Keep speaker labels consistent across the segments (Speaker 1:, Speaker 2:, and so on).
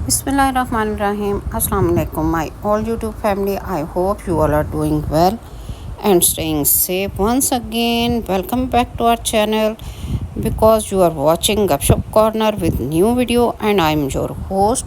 Speaker 1: Bismillahirrahmanirrahim. Assalamu alaikum, my all YouTube family. I hope you all are doing well and staying safe. Once again, welcome back to our channel because you are watching Gupshup Corner with new video and I am your host.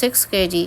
Speaker 1: 6 kg,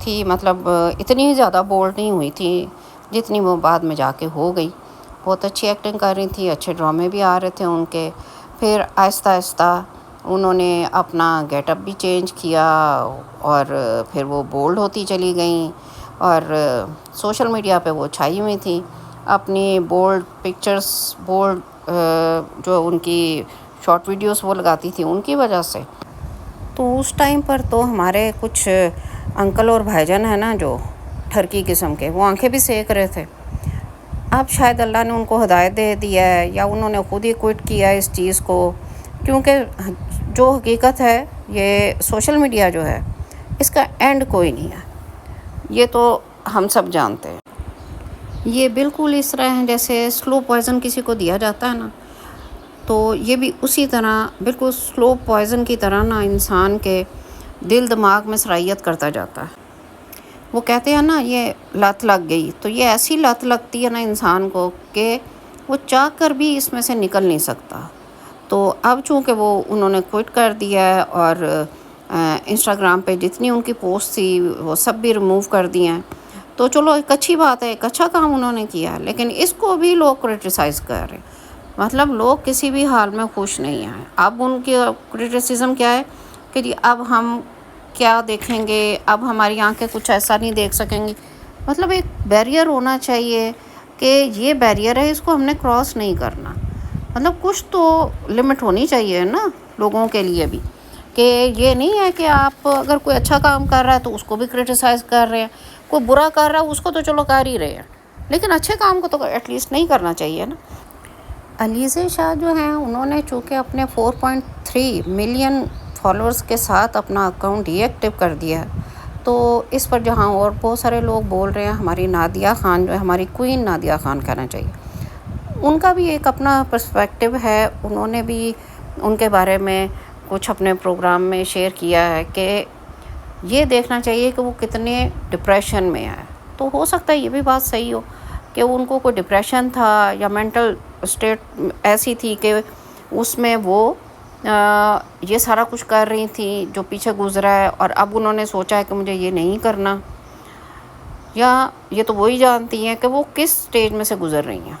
Speaker 1: تھی، مطلب اتنی زیادہ bold نہیں ہوئی تھی جتنی وہ بعد میں جا کے ہو گئی. بہت اچھی ایکٹنگ کر رہی تھی، اچھے ڈرامے بھی آ رہے تھے ان کے. پھر آہستہ آہستہ انہوں نے اپنا گیٹ اپ بھی چینج کیا اور پھر وہ بولڈ ہوتی چلی گئیں، اور سوشل میڈیا پہ وہ چھائی ہوئی تھیں اپنی بولڈ پکچرز، بولڈ جو ان کی شارٹ ویڈیوز وہ لگاتی تھی ان کی وجہ سے. تو اس ٹائم پر تو ہمارے کچھ انکل اور بھائی جان ہیں نا جو ٹھرکی قسم کے، وہ آنکھیں بھی سیک رہے تھے. اب شاید اللہ نے ان کو ہدایت دے دیا ہے یا انہوں نے خود ہی کوئٹ کیا ہے اس چیز کو، کیونکہ جو حقیقت ہے یہ سوشل میڈیا جو ہے اس کا اینڈ کوئی نہیں ہے، یہ تو ہم سب جانتے ہیں. یہ بالکل اس طرح ہے جیسے سلو پوائزن کسی کو دیا جاتا ہے نا، تو یہ بھی اسی طرح بالکل سلو پوائزن کی طرح نا انسان کے دل دماغ میں سرایت کرتا جاتا ہے. وہ کہتے ہیں نا یہ لت لگ گئی، تو یہ ایسی لت لگتی ہے نا انسان کو کہ وہ چاہ کر بھی اس میں سے نکل نہیں سکتا. تو اب چونکہ وہ انہوں نے کوئٹ کر دیا ہے اور انسٹاگرام پہ جتنی ان کی پوسٹ تھی وہ سب بھی ریموو کر دی ہیں، تو چلو ایک اچھی بات ہے، ایک اچھا کام انہوں نے کیا ہے. لیکن اس کو بھی لوگ کرٹیسائز کر رہے ہیں، مطلب لوگ کسی بھی حال میں خوش نہیں ہیں. اب ان کی کرٹیسزم کیا ہے کہ جی اب ہم کیا دیکھیں گے، اب ہماری آنکھیں کچھ ایسا نہیں دیکھ سکیں گی. مطلب ایک بیریئر ہونا چاہیے کہ یہ بیریئر ہے، اس کو ہم نے کراس نہیں کرنا. مطلب کچھ تو لمٹ ہونی چاہیے نا لوگوں کے لیے بھی، کہ یہ نہیں ہے کہ آپ اگر کوئی اچھا کام کر رہا ہے تو اس کو بھی کرٹیسائز کر رہے ہیں، کوئی برا کر رہا ہے اس کو تو چلو کر ہی رہے ہیں، لیکن اچھے کام کو تو ایٹ لیسٹ نہیں کرنا چاہیے نا. علیزہ شاہ جو ہیں انہوں نے چونکہ اپنے 4.3 ملین فالورز کے ساتھ اپنا اکاؤنٹ ڈی ایکٹیو کر دیا ہے، تو اس پر جہاں اور بہت سارے لوگ بول رہے ہیں، ہماری نادیہ خان جو ہے، ہماری کوئین نادیہ خان کہنا چاہیے، ان کا بھی ایک اپنا پرسپیکٹیو ہے. انہوں نے بھی ان کے بارے میں کچھ اپنے پروگرام میں شیئر کیا ہے کہ یہ دیکھنا چاہیے کہ وہ کتنے ڈپریشن میں ہے. تو ہو سکتا ہے یہ بھی بات صحیح ہو کہ ان کو کوئی ڈپریشن تھا یا مینٹل اسٹیٹ ایسی تھی کہ اس میں وہ یہ سارا کچھ کر رہی تھیں جو پیچھے گزرا ہے، اور اب انہوں نے سوچا ہے کہ مجھے یہ نہیں کرنا. یا یہ تو وہی جانتی ہیں کہ وہ کس سٹیج میں سے گزر رہی ہیں.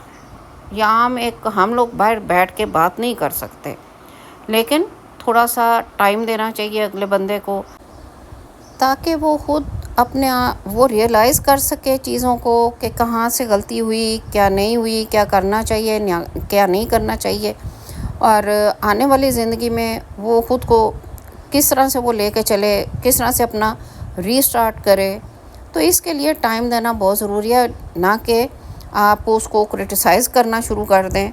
Speaker 1: یا ہم لوگ باہر بیٹھ کے بات نہیں کر سکتے، لیکن تھوڑا سا ٹائم دینا چاہیے اگلے بندے کو تاکہ وہ خود اپنے وہ ریئلائز کر سکے چیزوں کو کہ کہاں سے غلطی ہوئی، کیا نہیں ہوئی، کیا کرنا چاہیے، کیا نہیں کرنا چاہیے، اور آنے والی زندگی میں وہ خود کو کس طرح سے وہ لے کے چلے، کس طرح سے اپنا ری سٹارٹ کرے. تو اس کے لیے ٹائم دینا بہت ضروری ہے، نہ کہ آپ اس کو کرٹیسائز کرنا شروع کر دیں.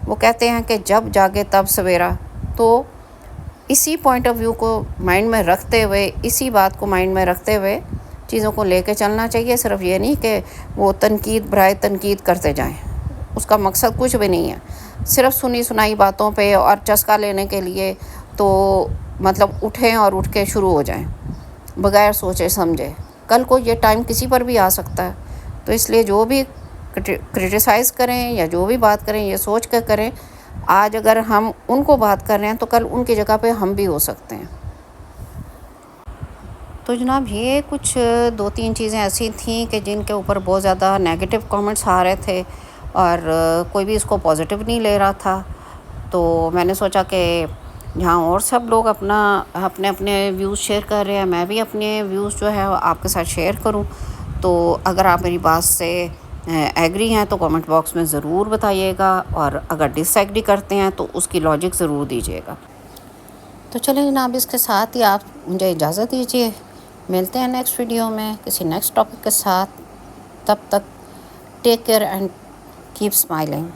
Speaker 1: وہ کہتے ہیں کہ جب جاگے تب سویرا. تو اسی پوائنٹ آف ویو کو مائنڈ میں رکھتے ہوئے، اسی بات کو مائنڈ میں رکھتے ہوئے چیزوں کو لے کے چلنا چاہیے. صرف یہ نہیں کہ وہ تنقید برائے تنقید کرتے جائیں، اس کا مقصد کچھ بھی نہیں ہے. صرف سنی سنائی باتوں پہ اور چسکا لینے کے لیے تو مطلب اٹھیں اور اٹھ کے شروع ہو جائیں بغیر سوچے سمجھے. کل کو یہ ٹائم کسی پر بھی آ سکتا ہے. تو اس لیے جو بھی کرٹیسائز کریں یا جو بھی بات کریں یہ سوچ کر کریں، آج اگر ہم ان کو بات کر رہے ہیں تو کل ان کی جگہ پہ ہم بھی ہو سکتے ہیں. تو جناب یہ کچھ 2-3 چیزیں ایسی تھیں کہ جن کے اوپر بہت زیادہ نیگیٹو کامنٹس آ رہے تھے اور کوئی بھی اس کو پازیٹیو نہیں لے رہا تھا. تو میں نے سوچا کہ جہاں اور سب لوگ اپنے ویوز شیئر کر رہے ہیں، میں بھی اپنے ویوز جو ہے آپ کے ساتھ شیئر کروں. تو اگر آپ میری بات سے ایگری ہیں تو کامنٹ باکس میں ضرور بتائیے گا، اور اگر ڈس ایگری کرتے ہیں تو اس کی لاجک ضرور دیجیے گا. تو چلیں جناب، اس کے ساتھ ہی آپ مجھے اجازت دیجیے، ملتے ہیں نیکسٹ ویڈیو میں کسی نیکسٹ ٹاپک کے ساتھ. تب تک take care and keep smiling.